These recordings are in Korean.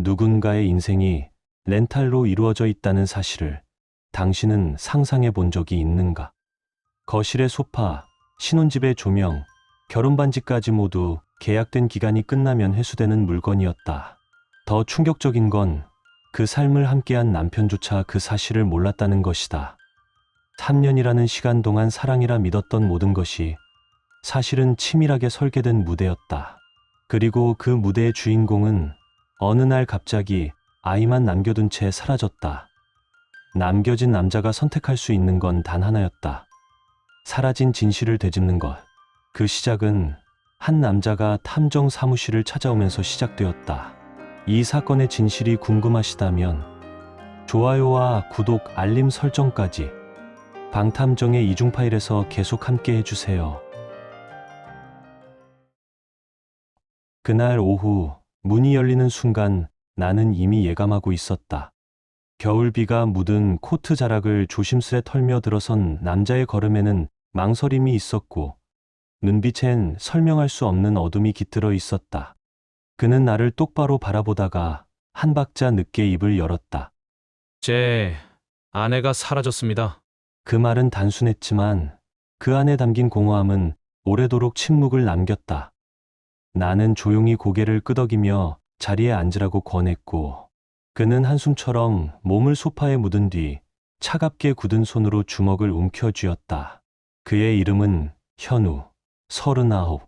누군가의 인생이 렌탈로 이루어져 있다는 사실을 당신은 상상해 본 적이 있는가? 거실의 소파, 신혼집의 조명, 결혼 반지까지 모두 계약된 기간이 끝나면 회수되는 물건이었다. 더 충격적인 건 그 삶을 함께한 남편조차 그 사실을 몰랐다는 것이다. 3년이라는 시간 동안 사랑이라 믿었던 모든 것이 사실은 치밀하게 설계된 무대였다. 그리고 그 무대의 주인공은 어느 날 갑자기 아이만 남겨둔 채 사라졌다. 남겨진 남자가 선택할 수 있는 건 단 하나였다. 사라진 진실을 되짚는 것. 그 시작은 한 남자가 탐정 사무실을 찾아오면서 시작되었다. 이 사건의 진실이 궁금하시다면 좋아요와 구독, 알림 설정까지 방탐정의 이중 파일에서 계속 함께 해주세요. 그날 오후 문이 열리는 순간 나는 이미 예감하고 있었다. 겨울비가 묻은 코트 자락을 조심스레 털며 들어선 남자의 걸음에는 망설임이 있었고 눈빛엔 설명할 수 없는 어둠이 깃들어 있었다. 그는 나를 똑바로 바라보다가 한 박자 늦게 입을 열었다. 제 아내가 사라졌습니다. 그 말은 단순했지만 그 안에 담긴 공허함은 오래도록 침묵을 남겼다. 나는 조용히 고개를 끄덕이며 자리에 앉으라고 권했고 그는 한숨처럼 몸을 소파에 묻은 뒤 차갑게 굳은 손으로 주먹을 움켜쥐었다. 그의 이름은 현우, 39,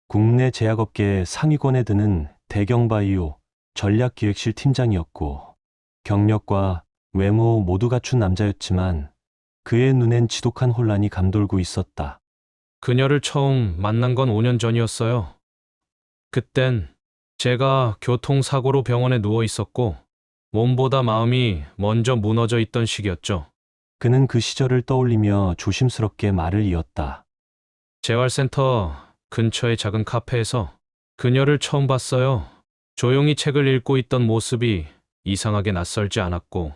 국내 제약업계 상위권에 드는 대경바이오 전략기획실 팀장이었고 경력과 외모 모두 갖춘 남자였지만 그의 눈엔 지독한 혼란이 감돌고 있었다. 그녀를 처음 만난 건 5년 전이었어요. 그땐 제가 교통사고로 병원에 누워 있었고 몸보다 마음이 먼저 무너져 있던 시기였죠. 그는 그 시절을 떠올리며 조심스럽게 말을 이었다. 재활센터 근처의 작은 카페에서 그녀를 처음 봤어요. 조용히 책을 읽고 있던 모습이 이상하게 낯설지 않았고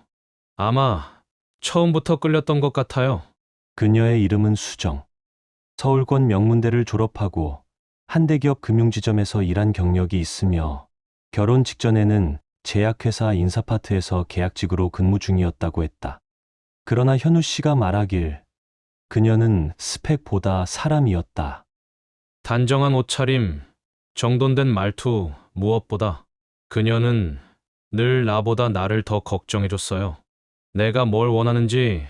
아마 처음부터 끌렸던 것 같아요. 그녀의 이름은 수정. 서울권 명문대를 졸업하고 한 대기업 금융지점에서 일한 경력이 있으며 결혼 직전에는 제약회사 인사파트에서 계약직으로 근무 중이었다고 했다. 그러나 현우 씨가 말하길 그녀는 스펙보다 사람이었다. 단정한 옷차림, 정돈된 말투, 무엇보다 그녀는 늘 나보다 나를 더 걱정해줬어요. 내가 뭘 원하는지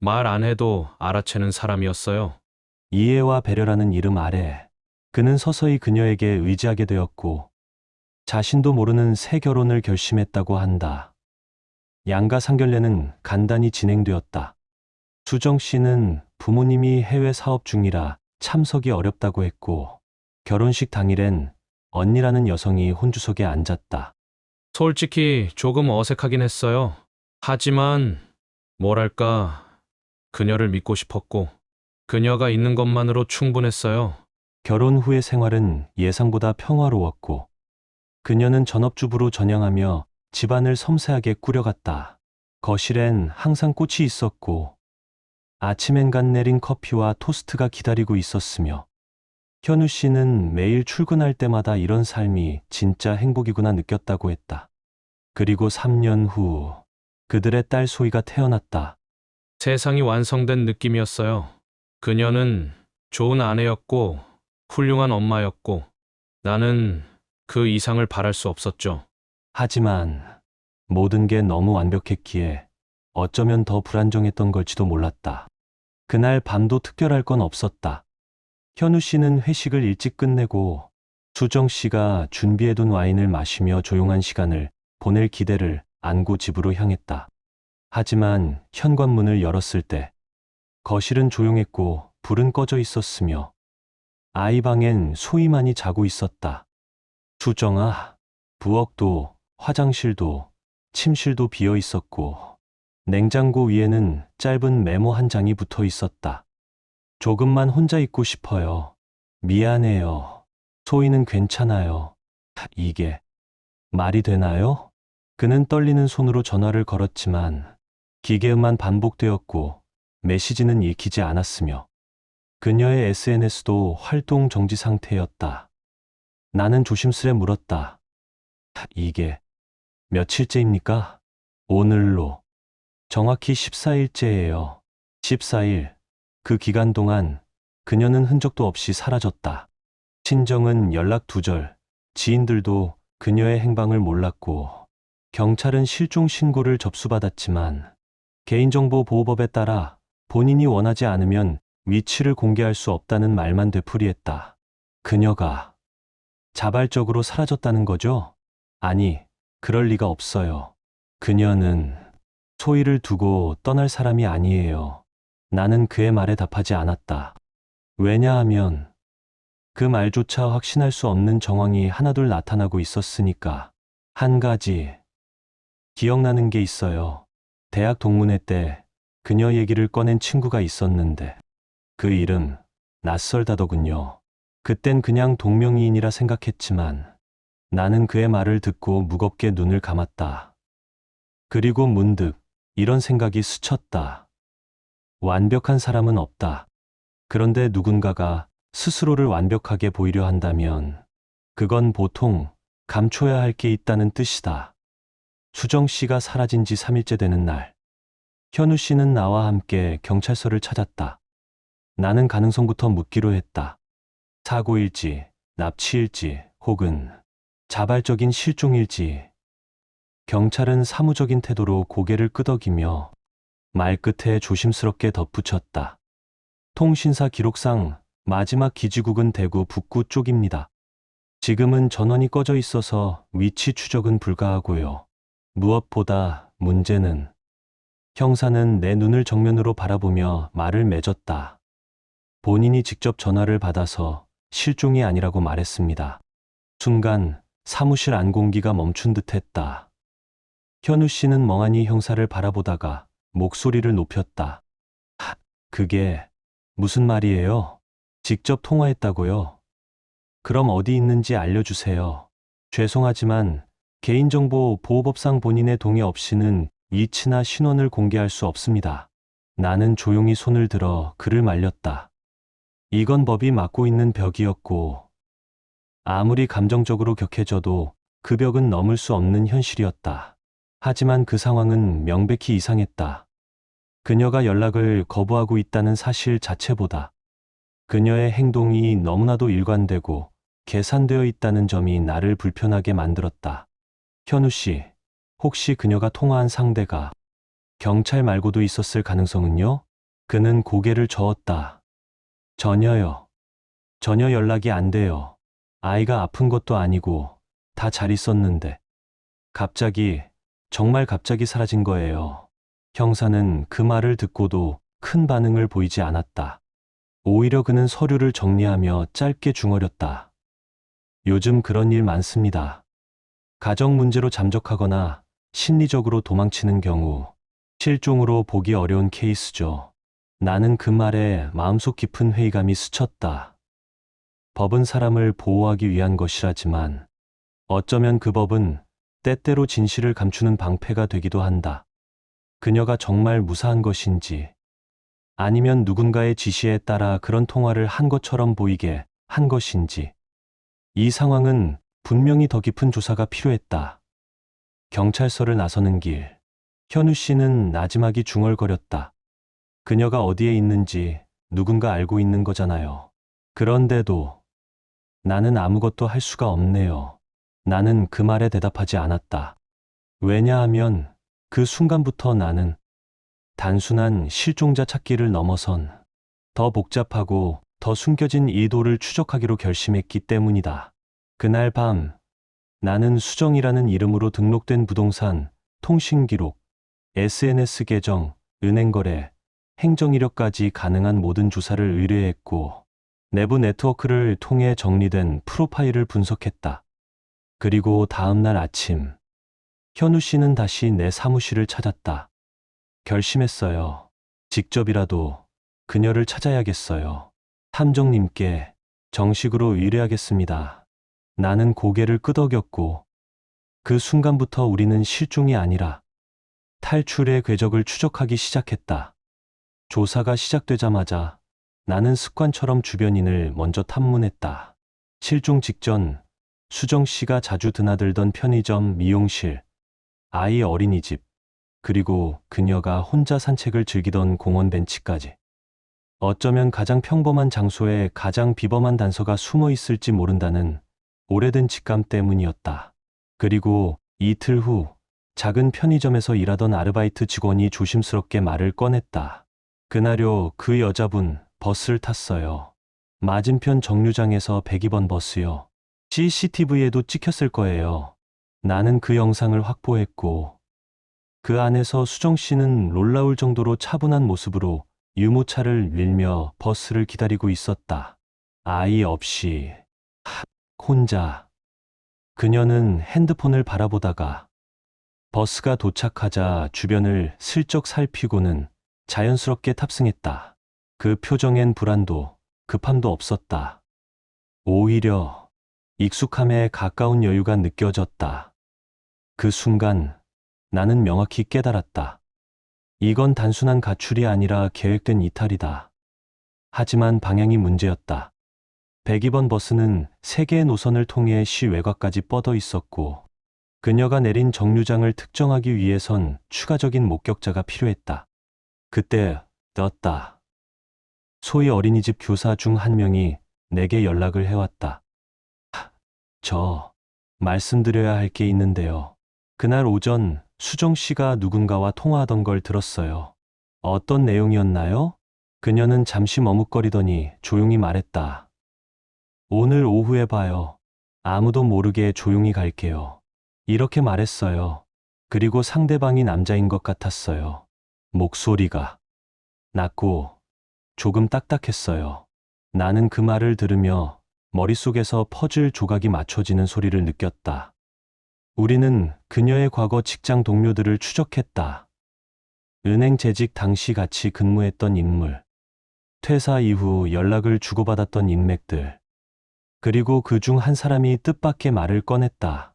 말 안 해도 알아채는 사람이었어요. 이해와 배려라는 이름 아래 그는 서서히 그녀에게 의지하게 되었고 자신도 모르는 새 결혼을 결심했다고 한다. 양가 상견례는 간단히 진행되었다. 수정 씨는 부모님이 해외 사업 중이라 참석이 어렵다고 했고 결혼식 당일엔 언니라는 여성이 혼주석에 앉았다. 솔직히 조금 어색하긴 했어요. 하지만 뭐랄까 그녀를 믿고 싶었고 그녀가 있는 것만으로 충분했어요. 결혼 후의 생활은 예상보다 평화로웠고 그녀는 전업주부로 전향하며 집안을 섬세하게 꾸려갔다. 거실엔 항상 꽃이 있었고 아침엔간 내린 커피와 토스트가 기다리고 있었으며 현우 씨는 매일 출근할 때마다 이런 삶이 진짜 행복이구나 느꼈다고 했다. 그리고 3년 후 그들의 딸 소희가 태어났다. 세상이 완성된 느낌이었어요. 그녀는 좋은 아내였고 훌륭한 엄마였고 나는 그 이상을 바랄 수 없었죠. 하지만 모든 게 너무 완벽했기에 어쩌면 더 불안정했던 걸지도 몰랐다. 그날 밤도 특별할 건 없었다. 현우 씨는 회식을 일찍 끝내고 수정 씨가 준비해둔 와인을 마시며 조용한 시간을 보낼 기대를 안고 집으로 향했다. 하지만 현관문을 열었을 때 거실은 조용했고 불은 꺼져 있었으며 아이 방엔 소희만이 자고 있었다. 수정아, 부엌도 화장실도 침실도 비어 있었고 냉장고 위에는 짧은 메모 한 장이 붙어 있었다. 조금만 혼자 있고 싶어요. 미안해요. 소희는 괜찮아요. 이게 말이 되나요? 그는 떨리는 손으로 전화를 걸었지만 기계음만 반복되었고 메시지는 읽히지 않았으며 그녀의 SNS도 활동 정지 상태였다. 나는 조심스레 물었다. 이게 며칠째입니까? 오늘로. 정확히 14일째예요. 14일. 그 기간 동안 그녀는 흔적도 없이 사라졌다. 친정은 연락 두절, 지인들도 그녀의 행방을 몰랐고, 경찰은 실종 신고를 접수받았지만, 개인정보보호법에 따라 본인이 원하지 않으면 위치를 공개할 수 없다는 말만 되풀이했다. 그녀가 자발적으로 사라졌다는 거죠? 아니, 그럴 리가 없어요. 그녀는 소희를 두고 떠날 사람이 아니에요. 나는 그의 말에 답하지 않았다. 왜냐하면 그 말조차 확신할 수 없는 정황이 하나둘 나타나고 있었으니까. 한 가지 기억나는 게 있어요. 대학 동문회 때 그녀 얘기를 꺼낸 친구가 있었는데 그 이름 낯설다더군요. 그땐 그냥 동명이인이라 생각했지만 나는 그의 말을 듣고 무겁게 눈을 감았다. 그리고 문득 이런 생각이 스쳤다. 완벽한 사람은 없다. 그런데 누군가가 스스로를 완벽하게 보이려 한다면 그건 보통 감춰야 할 게 있다는 뜻이다. 수정 씨가 사라진 지 3일째 되는 날, 현우 씨는 나와 함께 경찰서를 찾았다. 나는 가능성부터 묻기로 했다. 사고일지, 납치일지, 혹은 자발적인 실종일지. 경찰은 사무적인 태도로 고개를 끄덕이며 말끝에 조심스럽게 덧붙였다. 통신사 기록상 마지막 기지국은 대구 북구 쪽입니다. 지금은 전원이 꺼져 있어서 위치 추적은 불가하고요. 무엇보다 문제는 형사는 내 눈을 정면으로 바라보며 말을 맺었다. 본인이 직접 전화를 받아서 실종이 아니라고 말했습니다. 순간 사무실 안 공기가 멈춘 듯 했다. 현우 씨는 멍하니 형사를 바라보다가 목소리를 높였다. 그게 무슨 말이에요? 직접 통화했다고요? 그럼 어디 있는지 알려주세요. 죄송하지만 개인정보 보호법상 본인의 동의 없이는 위치나 신원을 공개할 수 없습니다. 나는 조용히 손을 들어 그를 말렸다. 이건 법이 막고 있는 벽이었고 아무리 감정적으로 격해져도 그 벽은 넘을 수 없는 현실이었다. 하지만 그 상황은 명백히 이상했다. 그녀가 연락을 거부하고 있다는 사실 자체보다 그녀의 행동이 너무나도 일관되고 계산되어 있다는 점이 나를 불편하게 만들었다. 현우 씨, 혹시 그녀가 통화한 상대가 경찰 말고도 있었을 가능성은요? 그는 고개를 저었다. 전혀요. 전혀 연락이 안 돼요. 아이가 아픈 것도 아니고 다 잘 있었는데 갑자기, 정말 갑자기 사라진 거예요. 형사는 그 말을 듣고도 큰 반응을 보이지 않았다. 오히려 그는 서류를 정리하며 짧게 중얼였다. 요즘 그런 일 많습니다. 가정 문제로 잠적하거나 심리적으로 도망치는 경우 실종으로 보기 어려운 케이스죠. 나는 그 말에 마음속 깊은 회의감이 스쳤다. 법은 사람을 보호하기 위한 것이라지만 어쩌면 그 법은 때때로 진실을 감추는 방패가 되기도 한다. 그녀가 정말 무사한 것인지 아니면 누군가의 지시에 따라 그런 통화를 한 것처럼 보이게 한 것인지 이 상황은 분명히 더 깊은 조사가 필요했다. 경찰서를 나서는 길, 현우 씨는 나지막이 중얼거렸다. 그녀가 어디에 있는지 누군가 알고 있는 거잖아요. 그런데도 나는 아무것도 할 수가 없네요. 나는 그 말에 대답하지 않았다. 왜냐하면 그 순간부터 나는 단순한 실종자 찾기를 넘어선 더 복잡하고 더 숨겨진 의도를 추적하기로 결심했기 때문이다. 그날 밤 나는 수정이라는 이름으로 등록된 부동산, 통신기록, SNS 계정, 은행거래, 행정이력까지 가능한 모든 조사를 의뢰했고 내부 네트워크를 통해 정리된 프로파일을 분석했다. 그리고 다음 날 아침 현우 씨는 다시 내 사무실을 찾았다. 결심했어요. 직접이라도 그녀를 찾아야겠어요. 탐정님께 정식으로 의뢰하겠습니다. 나는 고개를 끄덕였고 그 순간부터 우리는 실종이 아니라 탈출의 궤적을 추적하기 시작했다. 조사가 시작되자마자 나는 습관처럼 주변인을 먼저 탐문했다. 실종 직전 수정 씨가 자주 드나들던 편의점, 미용실, 아이 어린이집, 그리고 그녀가 혼자 산책을 즐기던 공원 벤치까지. 어쩌면 가장 평범한 장소에 가장 비범한 단서가 숨어 있을지 모른다는 오래된 직감 때문이었다. 그리고 이틀 후 작은 편의점에서 일하던 아르바이트 직원이 조심스럽게 말을 꺼냈다. 그날요, 그 여자분 버스를 탔어요. 맞은편 정류장에서 102번 버스요. CCTV에도 찍혔을 거예요. 나는 그 영상을 확보했고, 그 안에서 수정 씨는 놀라울 정도로 차분한 모습으로 유모차를 밀며 버스를 기다리고 있었다. 아이 없이, 혼자. 그녀는 핸드폰을 바라보다가 버스가 도착하자 주변을 슬쩍 살피고는 자연스럽게 탑승했다. 그 표정엔 불안도 급함도 없었다. 오히려 익숙함에 가까운 여유가 느껴졌다. 그 순간 나는 명확히 깨달았다. 이건 단순한 가출이 아니라 계획된 이탈이다. 하지만 방향이 문제였다. 102번 버스는 3개의 노선을 통해 시 외곽까지 뻗어 있었고, 그녀가 내린 정류장을 특정하기 위해선 추가적인 목격자가 필요했다. 그때 떴다. 소희 어린이집 교사 중 한 명이 내게 연락을 해왔다. 말씀드려야 할 게 있는데요. 그날 오전 수정 씨가 누군가와 통화하던 걸 들었어요. 어떤 내용이었나요? 그녀는 잠시 머뭇거리더니 조용히 말했다. 오늘 오후에 봐요. 아무도 모르게 조용히 갈게요. 이렇게 말했어요. 그리고 상대방이 남자인 것 같았어요. 목소리가 낮고 조금 딱딱했어요. 나는 그 말을 들으며 머릿속에서 퍼즐 조각이 맞춰지는 소리를 느꼈다. 우리는 그녀의 과거 직장 동료들을 추적했다. 은행 재직 당시 같이 근무했던 인물, 퇴사 이후 연락을 주고받았던 인맥들, 그리고 그 중 한 사람이 뜻밖의 말을 꺼냈다.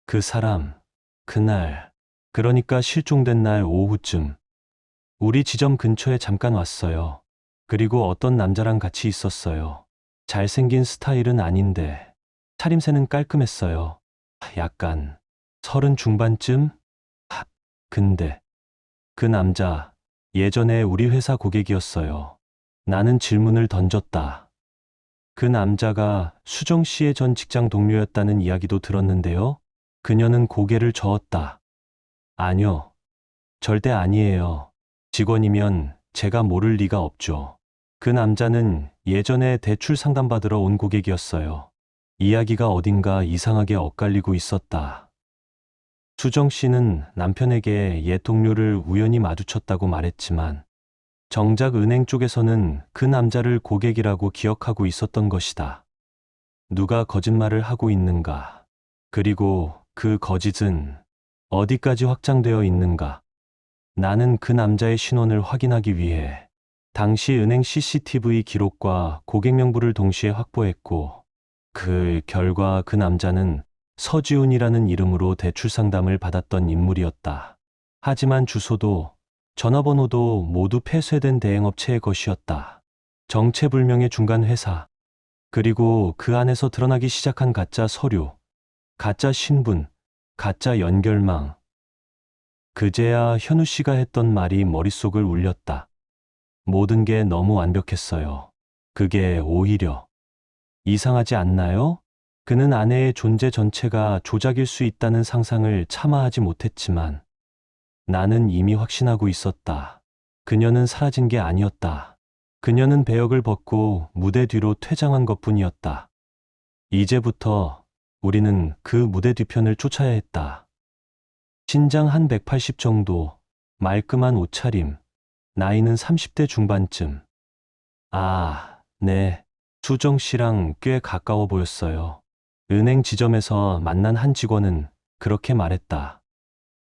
그 사람, 그날, 그러니까 실종된 날 오후쯤, 우리 지점 근처에 잠깐 왔어요. 그리고 어떤 남자랑 같이 있었어요. 잘생긴 스타일은 아닌데, 차림새는 깔끔했어요. 약간, 30 중반쯤? 근데, 그 남자, 예전에 우리 회사 고객이었어요. 나는 질문을 던졌다. 그 남자가 수정 씨의 전 직장 동료였다는 이야기도 들었는데요. 그녀는 고개를 저었다. 아니요. 절대 아니에요. 직원이면 제가 모를 리가 없죠. 그 남자는 예전에 대출 상담받으러 온 고객이었어요. 이야기가 어딘가 이상하게 엇갈리고 있었다. 수정 씨는 남편에게 옛 동료를 우연히 마주쳤다고 말했지만 정작 은행 쪽에서는 그 남자를 고객이라고 기억하고 있었던 것이다. 누가 거짓말을 하고 있는가? 그리고 그 거짓은 어디까지 확장되어 있는가? 나는 그 남자의 신원을 확인하기 위해 당시 은행 CCTV 기록과 고객 명부를 동시에 확보했고, 그 결과 그 남자는 서지훈이라는 이름으로 대출 상담을 받았던 인물이었다. 하지만 주소도 전화번호도 모두 폐쇄된 대행업체의 것이었다. 정체불명의 중간 회사, 그리고 그 안에서 드러나기 시작한 가짜 서류, 가짜 신분, 가짜 연결망. 그제야 현우 씨가 했던 말이 머릿속을 울렸다. 모든 게 너무 완벽했어요. 그게 오히려 이상하지 않나요? 그는 아내의 존재 전체가 조작일 수 있다는 상상을 차마 하지 못했지만 나는 이미 확신하고 있었다. 그녀는 사라진 게 아니었다. 그녀는 배역을 벗고 무대 뒤로 퇴장한 것뿐이었다. 이제부터 우리는 그 무대 뒤편을 쫓아야 했다. 신장 한 180 정도, 말끔한 옷차림, 나이는 30대 중반쯤. 네. 수정 씨랑 꽤 가까워 보였어요. 은행 지점에서 만난 한 직원은 그렇게 말했다.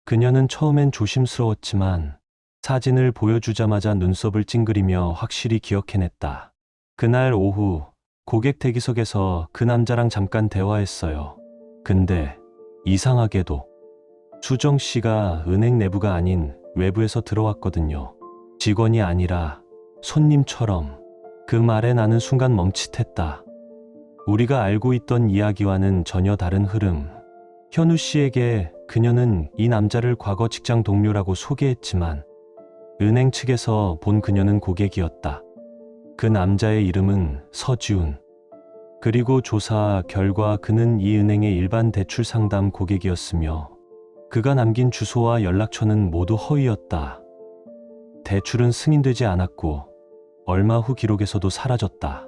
그녀는 처음엔 조심스러웠지만 사진을 보여주자마자 눈썹을 찡그리며 확실히 기억해냈다. 그날 오후 고객 대기석에서 그 남자랑 잠깐 대화했어요. 근데 이상하게도 수정 씨가 은행 내부가 아닌 외부에서 들어왔거든요. 직원이 아니라 손님처럼. 그 말에 나는 순간 멈칫했다. 우리가 알고 있던 이야기와는 전혀 다른 흐름. 현우 씨에게 그녀는 이 남자를 과거 직장 동료라고 소개했지만 은행 측에서 본 그녀는 고객이었다. 그 남자의 이름은 서지훈. 그리고 조사 결과 그는 이 은행의 일반 대출 상담 고객이었으며 그가 남긴 주소와 연락처는 모두 허위였다. 대출은 승인되지 않았고 얼마 후 기록에서도 사라졌다.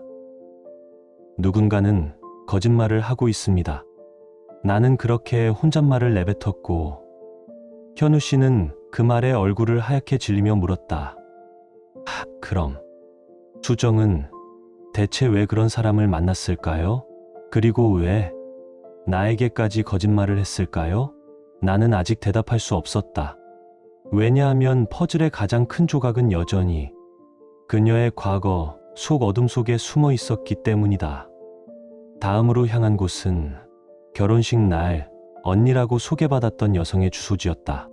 누군가는 거짓말을 하고 있습니다. 나는 그렇게 혼잣말을 내뱉었고 현우 씨는 그 말에 얼굴을 하얗게 질리며 물었다. 그럼 수정은 대체 왜 그런 사람을 만났을까요? 그리고 왜 나에게까지 거짓말을 했을까요? 나는 아직 대답할 수 없었다. 왜냐하면 퍼즐의 가장 큰 조각은 여전히 그녀의 과거 속 어둠 속에 숨어 있었기 때문이다. 다음으로 향한 곳은 결혼식 날 언니라고 소개받았던 여성의 주소지였다.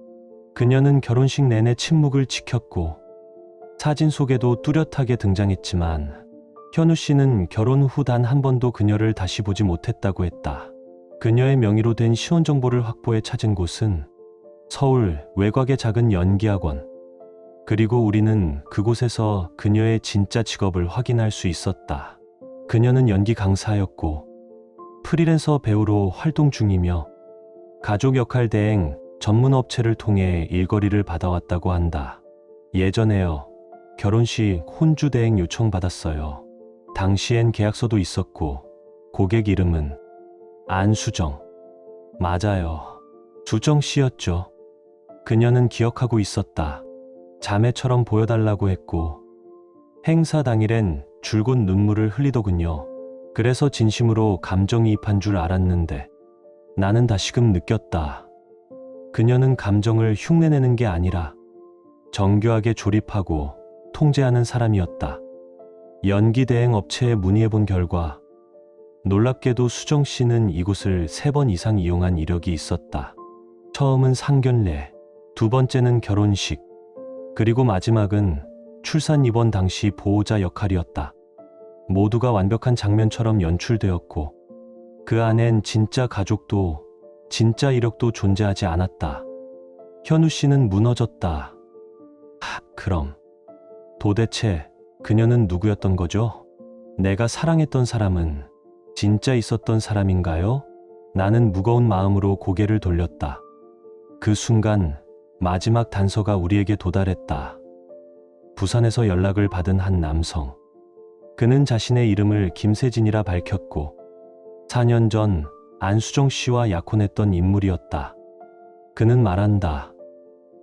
그녀는 결혼식 내내 침묵을 지켰고 사진 속에도 뚜렷하게 등장했지만 현우 씨는 결혼 후 단 한 번도 그녀를 다시 보지 못했다고 했다. 그녀의 명의로 된 신원 정보를 확보해 찾은 곳은 서울 외곽의 작은 연기학원. 그리고 우리는 그곳에서 그녀의 진짜 직업을 확인할 수 있었다. 그녀는 연기 강사였고 프리랜서 배우로 활동 중이며 가족 역할 대행 전문 업체를 통해 일거리를 받아왔다고 한다. 예전에요. 결혼식 혼주 대행 요청 받았어요. 당시엔 계약서도 있었고 고객 이름은 안수정. 맞아요. 수정 씨였죠. 그녀는 기억하고 있었다. 자매처럼 보여달라고 했고 행사 당일엔 줄곧 눈물을 흘리더군요. 그래서 진심으로 감정이입한 줄 알았는데 나는 다시금 느꼈다. 그녀는 감정을 흉내내는 게 아니라 정교하게 조립하고 통제하는 사람이었다. 연기 대행 업체에 문의해본 결과 놀랍게도 수정 씨는 이곳을 3번 이상 이용한 이력이 있었다. 처음은 상견례, 두 번째는 결혼식, 그리고 마지막은 출산 입원 당시 보호자 역할이었다. 모두가 완벽한 장면처럼 연출되었고 그 안엔 진짜 가족도 진짜 이력도 존재하지 않았다. 현우 씨는 무너졌다. 그럼 도대체 그녀는 누구였던 거죠? 내가 사랑했던 사람은 진짜 있었던 사람인가요? 나는 무거운 마음으로 고개를 돌렸다. 그 순간 마지막 단서가 우리에게 도달했다. 부산에서 연락을 받은 한 남성. 그는 자신의 이름을 김세진이라 밝혔고 4년 전 안수정 씨와 약혼했던 인물이었다. 그는 말한다.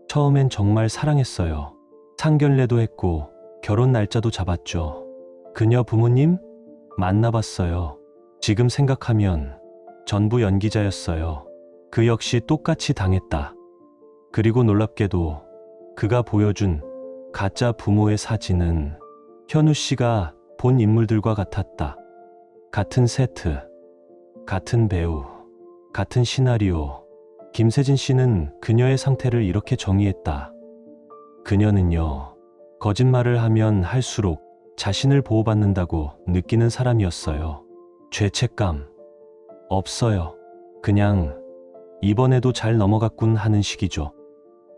처음엔 정말 사랑했어요. 상견례도 했고 결혼 날짜도 잡았죠. 그녀 부모님 만나봤어요. 지금 생각하면 전부 연기자였어요. 그 역시 똑같이 당했다. 그리고 놀랍게도 그가 보여준 가짜 부모의 사진은 현우 씨가 본 인물들과 같았다. 같은 세트, 같은 배우, 같은 시나리오. 김세진 씨는 그녀의 상태를 이렇게 정의했다. 그녀는요, 거짓말을 하면 할수록 자신을 보호받는다고 느끼는 사람이었어요. 죄책감 없어요. 그냥 이번에도 잘 넘어갔군 하는 식이죠.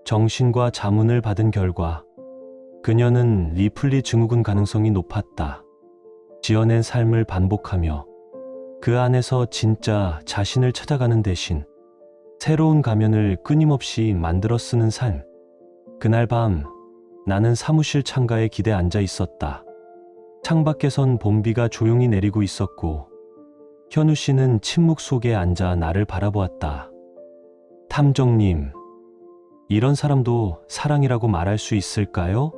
정신과 자문을 받은 결과 그녀는 리플리 증후군 가능성이 높았다. 지어낸 삶을 반복하며 그 안에서 진짜 자신을 찾아가는 대신 새로운 가면을 끊임없이 만들어 쓰는 삶. 그날 밤 나는 사무실 창가에 기대 앉아 있었다. 창밖에선 봄비가 조용히 내리고 있었고 현우 씨는 침묵 속에 앉아 나를 바라보았다. 탐정님, 이런 사람도 사랑이라고 말할 수 있을까요?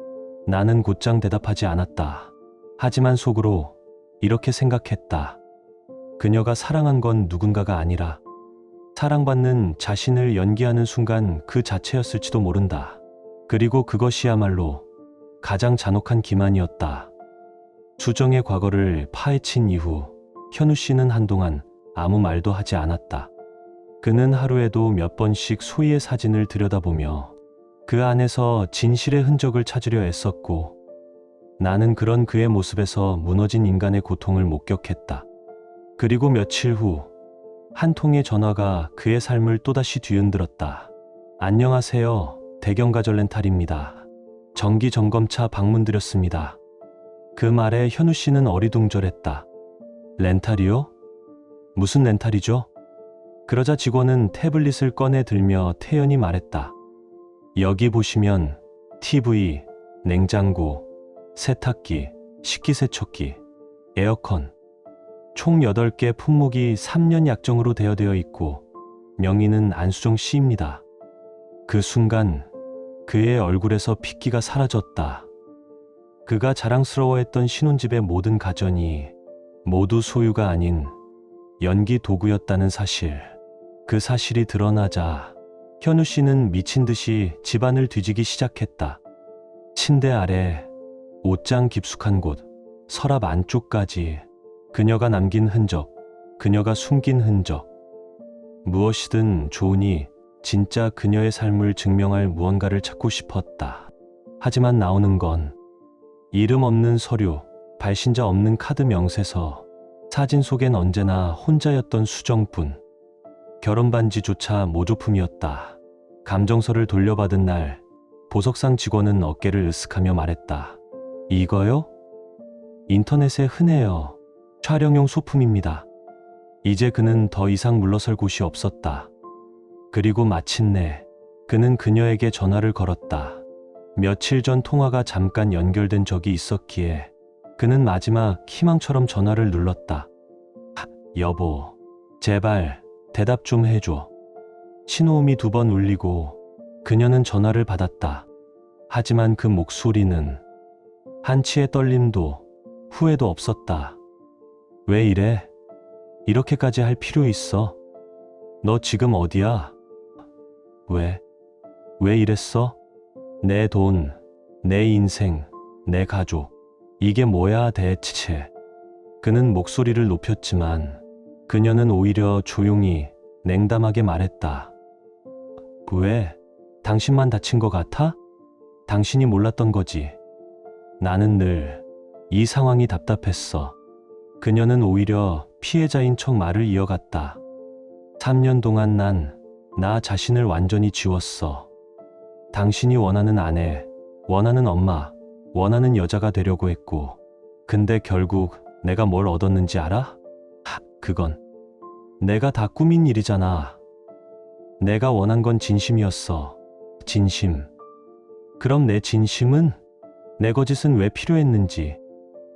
나는 곧장 대답하지 않았다. 하지만 속으로 이렇게 생각했다. 그녀가 사랑한 건 누군가가 아니라 사랑받는 자신을 연기하는 순간 그 자체였을지도 모른다. 그리고 그것이야말로 가장 잔혹한 기만이었다. 수정의 과거를 파헤친 이후 현우 씨는 한동안 아무 말도 하지 않았다. 그는 하루에도 몇 번씩 소희의 사진을 들여다보며 그 안에서 진실의 흔적을 찾으려 애썼고 나는 그런 그의 모습에서 무너진 인간의 고통을 목격했다. 그리고 며칠 후 한 통의 전화가 그의 삶을 또다시 뒤흔들었다. 안녕하세요. 대경가전 렌탈입니다. 정기 점검차 방문 드렸습니다. 그 말에 현우 씨는 어리둥절했다. 렌탈이요? 무슨 렌탈이죠? 그러자 직원은 태블릿을 꺼내 들며 태연히 말했다. 여기 보시면 TV, 냉장고, 세탁기, 식기세척기, 에어컨, 총 8개 품목이 3년 약정으로 대여되어 있고 명의는 안수정 씨입니다. 그 순간 그의 얼굴에서 핏기가 사라졌다. 그가 자랑스러워했던 신혼집의 모든 가전이 모두 소유가 아닌 연기 도구였다는 사실. 그 사실이 드러나자 현우 씨는 미친 듯이 집안을 뒤지기 시작했다. 침대 아래, 옷장 깊숙한 곳, 서랍 안쪽까지 그녀가 남긴 흔적, 그녀가 숨긴 흔적. 무엇이든 좋으니 진짜 그녀의 삶을 증명할 무언가를 찾고 싶었다. 하지만 나오는 건 이름 없는 서류, 발신자 없는 카드 명세서, 사진 속엔 언제나 혼자였던 수정뿐. 결혼 반지조차 모조품이었다. 감정서를 돌려받은 날, 보석상 직원은 어깨를 으쓱하며 말했다. 이거요? 인터넷에 흔해요. 촬영용 소품입니다. 이제 그는 더 이상 물러설 곳이 없었다. 그리고 마침내 그는 그녀에게 전화를 걸었다. 며칠 전 통화가 잠깐 연결된 적이 있었기에 그는 마지막 희망처럼 전화를 눌렀다. 여보, 제발 대답 좀 해줘. 신호음이 2번 울리고 그녀는 전화를 받았다. 하지만 그 목소리는 한치의 떨림도 후회도 없었다. 왜 이래? 이렇게까지 할 필요 있어? 너 지금 어디야? 왜 이랬어? 내 돈, 내 인생, 내 가족. 이게 뭐야 대체? 그는 목소리를 높였지만 그녀는 오히려 조용히 냉담하게 말했다. 왜? 당신만 다친 것 같아? 당신이 몰랐던 거지. 나는 늘 이 상황이 답답했어. 그녀는 오히려 피해자인 척 말을 이어갔다. 3년 동안 나 자신을 완전히 지웠어. 당신이 원하는 아내, 원하는 엄마, 원하는 여자가 되려고 했고, 근데 결국 내가 뭘 얻었는지 알아? 그건 내가 다 꾸민 일이잖아. 내가 원한 건 진심이었어. 진심. 그럼 내 진심은? 내 거짓은 왜 필요했는지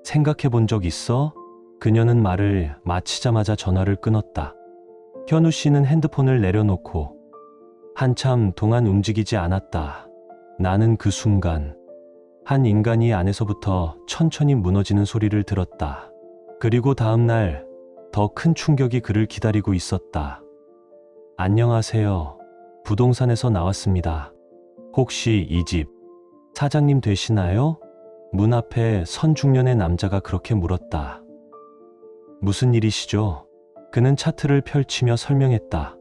생각해 본 적 있어? 그녀는 말을 마치자마자 전화를 끊었다. 현우 씨는 핸드폰을 내려놓고 한참 동안 움직이지 않았다. 나는 그 순간 한 인간이 안에서부터 천천히 무너지는 소리를 들었다. 그리고 다음 날 더 큰 충격이 그를 기다리고 있었다. 안녕하세요. 부동산에서 나왔습니다. 혹시 이 집 사장님 되시나요? 문 앞에 선 중년의 남자가 그렇게 물었다. 무슨 일이시죠? 그는 차트를 펼치며 설명했다.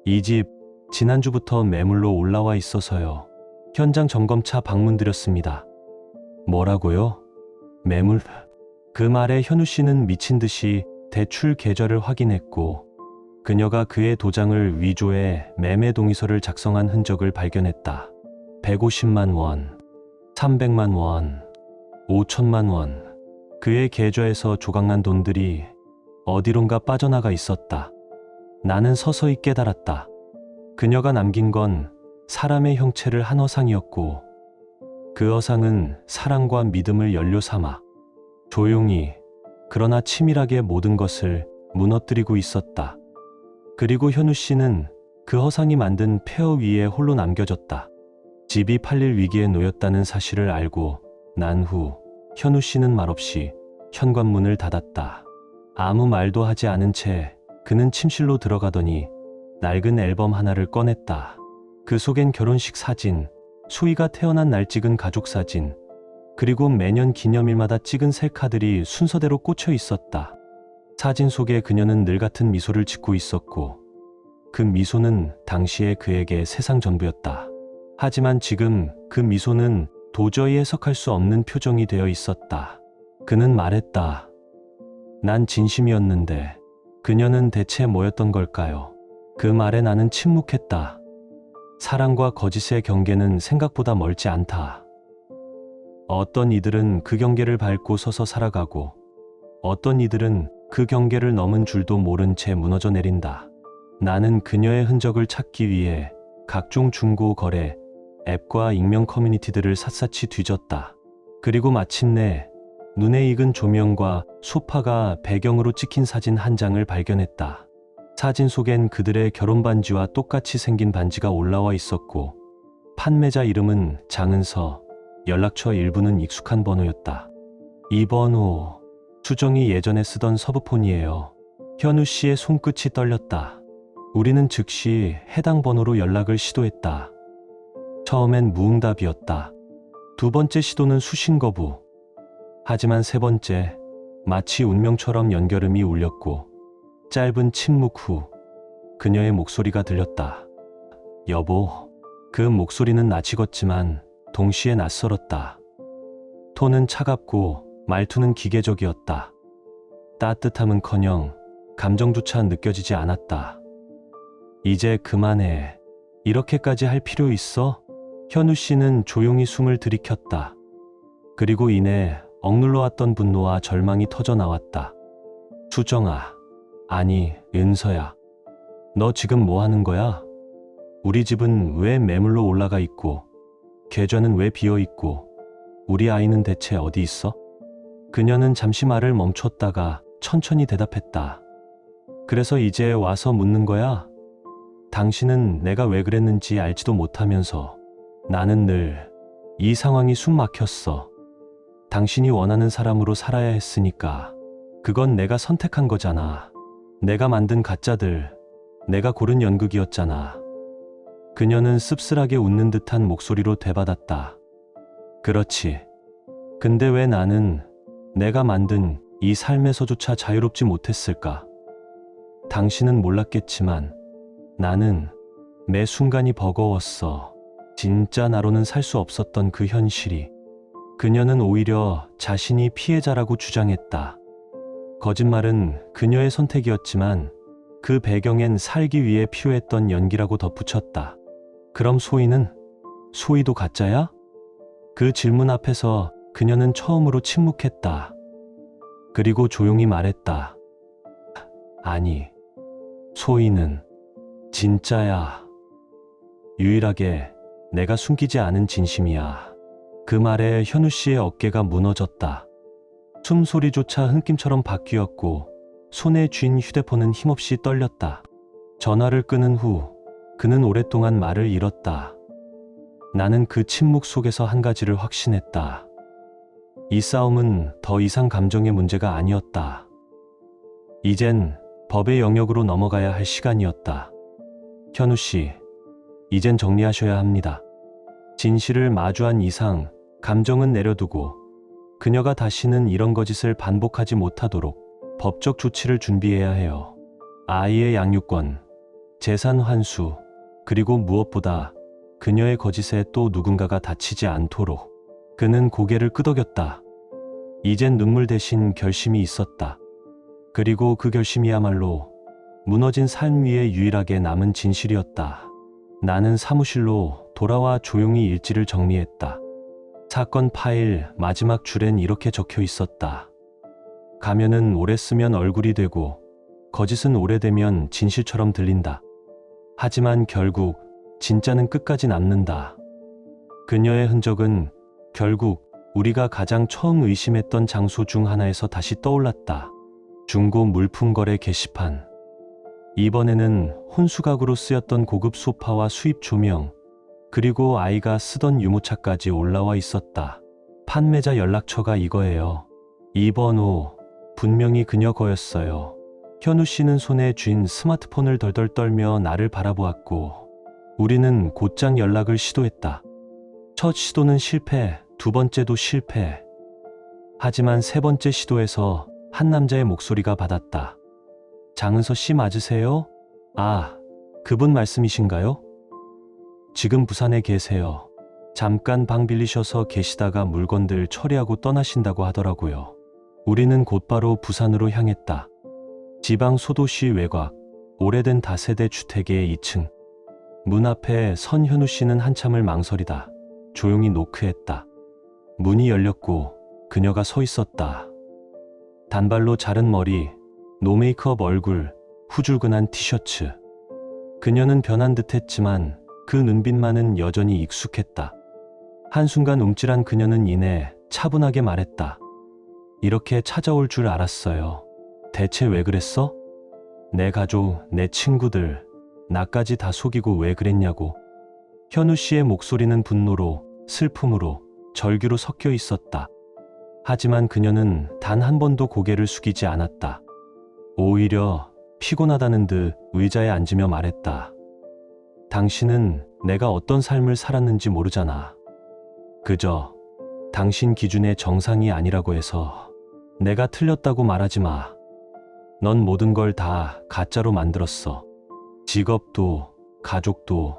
이 집 지난주부터 매물로 올라와 있어서요. 현장 점검차 방문 드렸습니다. 뭐라고요? 매물? 그 말에 현우 씨는 미친 듯이 대출 계좌를 확인했고 그녀가 그의 도장을 위조해 매매 동의서를 작성한 흔적을 발견했다. 150만 원, 300만 원, 5천만 원. 그의 계좌에서 조각난 돈들이 어디론가 빠져나가 있었다. 나는 서서히 깨달았다. 그녀가 남긴 건 사람의 형체를 한 허상이었고 그 허상은 사랑과 믿음을 연료 삼아 조용히 그러나 치밀하게 모든 것을 무너뜨리고 있었다. 그리고 현우 씨는 그 허상이 만든 폐허 위에 홀로 남겨졌다. 집이 팔릴 위기에 놓였다는 사실을 알고 난 후 현우 씨는 말없이 현관문을 닫았다. 아무 말도 하지 않은 채 그는 침실로 들어가더니 낡은 앨범 하나를 꺼냈다. 그 속엔 결혼식 사진, 소희가 태어난 날 찍은 가족 사진, 그리고 매년 기념일마다 찍은 셀카들이 순서대로 꽂혀 있었다. 사진 속에 그녀는 늘 같은 미소를 짓고 있었고 그 미소는 당시의 그에게 세상 전부였다. 하지만 지금 그 미소는 도저히 해석할 수 없는 표정이 되어 있었다. 그는 말했다. 난 진심이었는데 그녀는 대체 뭐였던 걸까요? 그 말에 나는 침묵했다. 사랑과 거짓의 경계는 생각보다 멀지 않다. 어떤 이들은 그 경계를 밟고 서서 살아가고 어떤 이들은 그 경계를 넘은 줄도 모른 채 무너져 내린다. 나는 그녀의 흔적을 찾기 위해 각종 중고 거래 앱과 익명 커뮤니티들을 샅샅이 뒤졌다. 그리고 마침내 눈에 익은 조명과 소파가 배경으로 찍힌 사진 한 장을 발견했다. 사진 속엔 그들의 결혼 반지와 똑같이 생긴 반지가 올라와 있었고 판매자 이름은 장은서, 연락처 일부는 익숙한 번호였다. 이 번호, 수정이 예전에 쓰던 서브폰이에요. 현우 씨의 손끝이 떨렸다. 우리는 즉시 해당 번호로 연락을 시도했다. 처음엔 무응답이었다. 두 번째 시도는 수신 거부. 하지만 세 번째, 마치 운명처럼 연결음이 울렸고 짧은 침묵 후 그녀의 목소리가 들렸다. 여보. 그 목소리는 낯익었지만 동시에 낯설었다. 톤은 차갑고 말투는 기계적이었다. 따뜻함은커녕 감정조차 느껴지지 않았다. 이제 그만해. 이렇게까지 할 필요 있어? 현우 씨는 조용히 숨을 들이켰다. 그리고 이내 억눌러 왔던 분노와 절망이 터져 나왔다. 수정아, 아니 은서야, 너 지금 뭐 하는 거야? 우리 집은 왜 매물로 올라가 있고 계좌는 왜 비어 있고 우리 아이는 대체 어디 있어? 그녀는 잠시 말을 멈췄다가 천천히 대답했다. 그래서 이제 와서 묻는 거야? 당신은 내가 왜 그랬는지 알지도 못하면서 나는 늘 이 상황이 숨 막혔어. 당신이 원하는 사람으로 살아야 했으니까. 그건 내가 선택한 거잖아. 내가 만든 가짜들, 내가 고른 연극이었잖아. 그녀는 씁쓸하게 웃는 듯한 목소리로 되받았다. 그렇지. 근데 왜 나는 내가 만든 이 삶에서조차 자유롭지 못했을까? 당신은 몰랐겠지만 나는 매 순간이 버거웠어. 진짜 나로는 살 수 없었던 그 현실이. 그녀는 오히려 자신이 피해자라고 주장했다. 거짓말은 그녀의 선택이었지만 그 배경엔 살기 위해 필요했던 연기라고 덧붙였다. 그럼 소희는? 소희도 가짜야? 그 질문 앞에서 그녀는 처음으로 침묵했다. 그리고 조용히 말했다. 아니, 소희는 진짜야. 유일하게 내가 숨기지 않은 진심이야. 그 말에 현우 씨의 어깨가 무너졌다. 숨소리조차 흔낌처럼 바뀌었고 손에 쥔 휴대폰은 힘없이 떨렸다. 전화를 끊은 후 그는 오랫동안 말을 잃었다. 나는 그 침묵 속에서 한 가지를 확신했다. 이 싸움은 더 이상 감정의 문제가 아니었다. 이젠 법의 영역으로 넘어가야 할 시간이었다. 현우 씨, 이젠 정리하셔야 합니다. 진실을 마주한 이상 감정은 내려두고 그녀가 다시는 이런 거짓을 반복하지 못하도록 법적 조치를 준비해야 해요. 아이의 양육권, 재산 환수, 그리고 무엇보다 그녀의 거짓에 또 누군가가 다치지 않도록. 그는 고개를 끄덕였다. 이젠 눈물 대신 결심이 있었다. 그리고 그 결심이야말로 무너진 삶 위에 유일하게 남은 진실이었다. 나는 사무실로 돌아와 조용히 일지를 정리했다. 사건 파일 마지막 줄엔 이렇게 적혀 있었다. 가면은 오래 쓰면 얼굴이 되고 거짓은 오래되면 진실처럼 들린다. 하지만 결국 진짜는 끝까지 남는다. 그녀의 흔적은 결국 우리가 가장 처음 의심했던 장소 중 하나에서 다시 떠올랐다. 중고 물품 거래 게시판. 이번에는 혼수각으로 쓰였던 고급 소파와 수입 조명, 그리고 아이가 쓰던 유모차까지 올라와 있었다. 판매자 연락처가 이거예요. 이 번호, 분명히 그녀 거였어요. 현우 씨는 손에 쥔 스마트폰을 덜덜 떨며 나를 바라보았고, 우리는 곧장 연락을 시도했다. 첫 시도는 실패, 두 번째도 실패. 하지만 세 번째 시도에서 한 남자의 목소리가 받았다. 장은서 씨 맞으세요? 아, 그분 말씀이신가요? 지금 부산에 계세요. 잠깐 방 빌리셔서 계시다가 물건들 처리하고 떠나신다고 하더라고요. 우리는 곧바로 부산으로 향했다. 지방 소도시 외곽, 오래된 다세대 주택의 2층. 문 앞에 선 현우 씨는 한참을 망설이다 조용히 노크했다. 문이 열렸고 그녀가 서 있었다. 단발로 자른 머리, 노메이크업 얼굴, 후줄근한 티셔츠. 그녀는 변한 듯했지만 그 눈빛만은 여전히 익숙했다. 한순간 움찔한 그녀는 이내 차분하게 말했다. 이렇게 찾아올 줄 알았어요. 대체 왜 그랬어? 내 가족, 내 친구들, 나까지 다 속이고 왜 그랬냐고. 현우 씨의 목소리는 분노로, 슬픔으로, 절규로 섞여 있었다. 하지만 그녀는 단 한 번도 고개를 숙이지 않았다. 오히려 피곤하다는 듯 의자에 앉으며 말했다. 당신은 내가 어떤 삶을 살았는지 모르잖아. 그저 당신 기준의 정상이 아니라고 해서 내가 틀렸다고 말하지 마. 넌 모든 걸 다 가짜로 만들었어. 직업도, 가족도,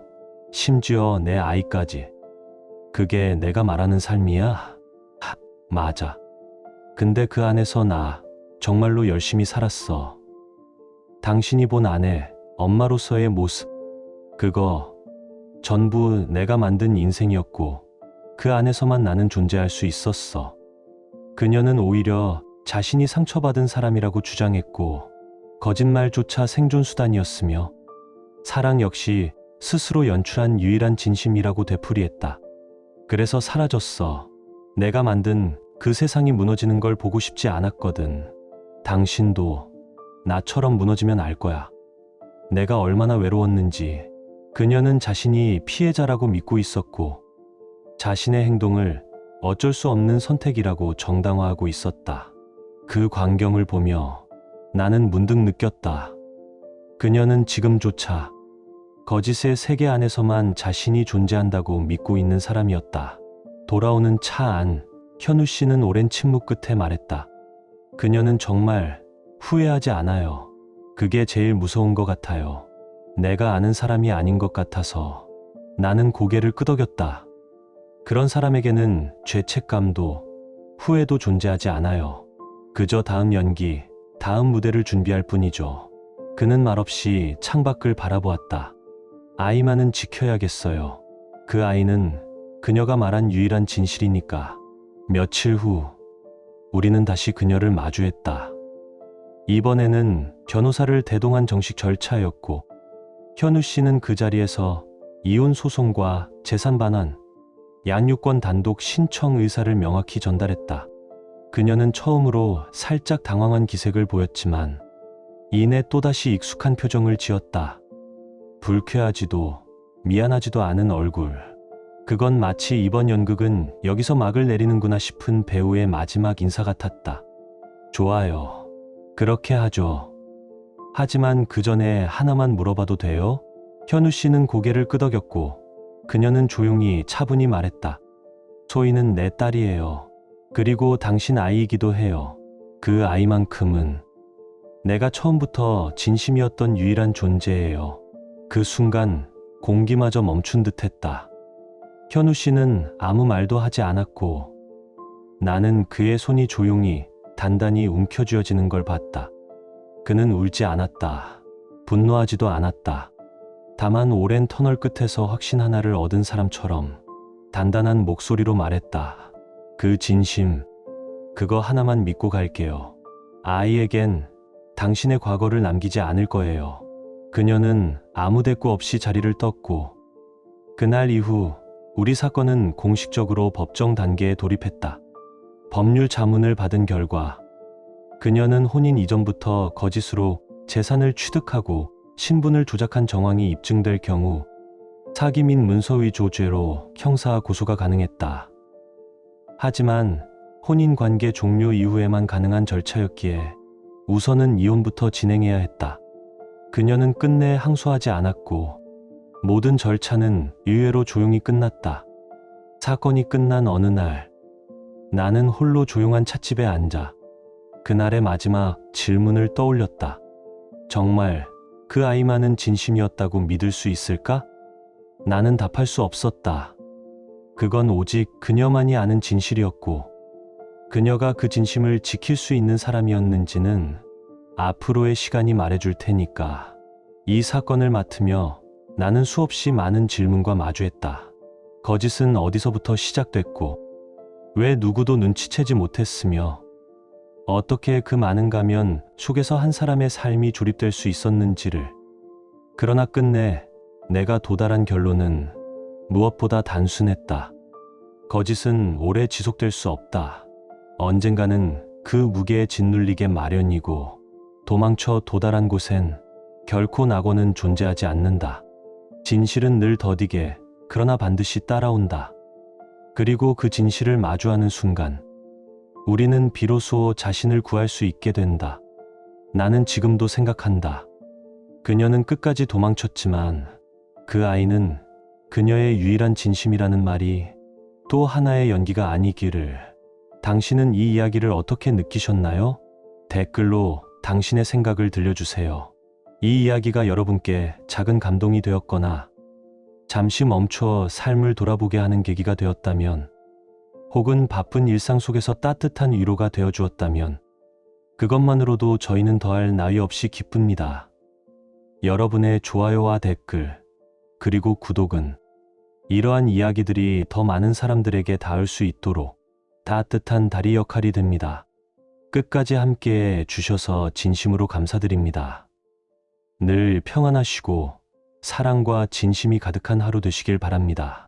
심지어 내 아이까지. 그게 내가 말하는 삶이야? 맞아. 근데 그 안에서 나 정말로 열심히 살았어. 당신이 본 아내, 엄마로서의 모습. 그거 전부 내가 만든 인생이었고 그 안에서만 나는 존재할 수 있었어. 그녀는 오히려 자신이 상처받은 사람이라고 주장했고 거짓말조차 생존수단이었으며 사랑 역시 스스로 연출한 유일한 진심이라고 되풀이했다. 그래서 사라졌어. 내가 만든 그 세상이 무너지는 걸 보고 싶지 않았거든. 당신도 나처럼 무너지면 알 거야. 내가 얼마나 외로웠는지. 그녀는 자신이 피해자라고 믿고 있었고 자신의 행동을 어쩔 수 없는 선택이라고 정당화하고 있었다. 그 광경을 보며 나는 문득 느꼈다. 그녀는 지금조차 거짓의 세계 안에서만 자신이 존재한다고 믿고 있는 사람이었다. 돌아오는 차 안, 현우 씨는 오랜 침묵 끝에 말했다. 그녀는 정말 후회하지 않아요. 그게 제일 무서운 것 같아요. 내가 아는 사람이 아닌 것 같아서. 나는 고개를 끄덕였다. 그런 사람에게는 죄책감도 후회도 존재하지 않아요. 그저 다음 연기, 다음 무대를 준비할 뿐이죠. 그는 말없이 창밖을 바라보았다. 아이만은 지켜야겠어요. 그 아이는 그녀가 말한 유일한 진실이니까. 며칠 후 우리는 다시 그녀를 마주했다. 이번에는 변호사를 대동한 정식 절차였고 현우 씨는 그 자리에서 이혼 소송과 재산 반환, 양육권 단독 신청 의사를 명확히 전달했다. 그녀는 처음으로 살짝 당황한 기색을 보였지만 이내 또다시 익숙한 표정을 지었다. 불쾌하지도 미안하지도 않은 얼굴. 그건 마치 이번 연극은 여기서 막을 내리는구나 싶은 배우의 마지막 인사 같았다. 좋아요. 그렇게 하죠. 하지만 그 전에 하나만 물어봐도 돼요? 현우 씨는 고개를 끄덕였고 그녀는 조용히 차분히 말했다. 소희는 내 딸이에요. 그리고 당신 아이이기도 해요. 그 아이만큼은 내가 처음부터 진심이었던 유일한 존재예요. 그 순간 공기마저 멈춘 듯했다. 현우 씨는 아무 말도 하지 않았고 나는 그의 손이 조용히 단단히 움켜쥐어지는 걸 봤다. 그는 울지 않았다. 분노하지도 않았다. 다만 오랜 터널 끝에서 확신 하나를 얻은 사람처럼 단단한 목소리로 말했다. 그 진심, 그거 하나만 믿고 갈게요. 아이에겐 당신의 과거를 남기지 않을 거예요. 그녀는 아무 대꾸 없이 자리를 떴고 그날 이후 우리 사건은 공식적으로 법정 단계에 돌입했다. 법률 자문을 받은 결과 그녀는 혼인 이전부터 거짓으로 재산을 취득하고 신분을 조작한 정황이 입증될 경우 사기 및 문서위조 죄로 형사 고소가 가능했다. 하지만 혼인 관계 종료 이후에만 가능한 절차였기에 우선은 이혼부터 진행해야 했다. 그녀는 끝내 항소하지 않았고 모든 절차는 의외로 조용히 끝났다. 사건이 끝난 어느 날 나는 홀로 조용한 찻집에 앉아 그날의 마지막 질문을 떠올렸다. 정말 그 아이만은 진심이었다고 믿을 수 있을까? 나는 답할 수 없었다. 그건 오직 그녀만이 아는 진실이었고 그녀가 그 진심을 지킬 수 있는 사람이었는지는 앞으로의 시간이 말해줄 테니까. 이 사건을 맡으며 나는 수없이 많은 질문과 마주했다. 거짓은 어디서부터 시작됐고, 왜 누구도 눈치채지 못했으며, 어떻게 그 많은 가면 속에서 한 사람의 삶이 조립될 수 있었는지를. 그러나 끝내 내가 도달한 결론은 무엇보다 단순했다. 거짓은 오래 지속될 수 없다. 언젠가는 그 무게에 짓눌리게 마련이고, 도망쳐 도달한 곳엔 결코 낙원은 존재하지 않는다. 진실은 늘 더디게, 그러나 반드시 따라온다. 그리고 그 진실을 마주하는 순간, 우리는 비로소 자신을 구할 수 있게 된다. 나는 지금도 생각한다. 그녀는 끝까지 도망쳤지만 그 아이는 그녀의 유일한 진심이라는 말이 또 하나의 연기가 아니기를. 당신은 이 이야기를 어떻게 느끼셨나요? 댓글로 당신의 생각을 들려주세요. 이 이야기가 여러분께 작은 감동이 되었거나 잠시 멈춰 삶을 돌아보게 하는 계기가 되었다면, 혹은 바쁜 일상 속에서 따뜻한 위로가 되어 주었다면, 그것만으로도 저희는 더할 나위 없이 기쁩니다. 여러분의 좋아요와 댓글, 그리고 구독은 이러한 이야기들이 더 많은 사람들에게 닿을 수 있도록 따뜻한 다리 역할이 됩니다. 끝까지 함께해 주셔서 진심으로 감사드립니다. 늘 평안하시고 사랑과 진심이 가득한 하루 되시길 바랍니다.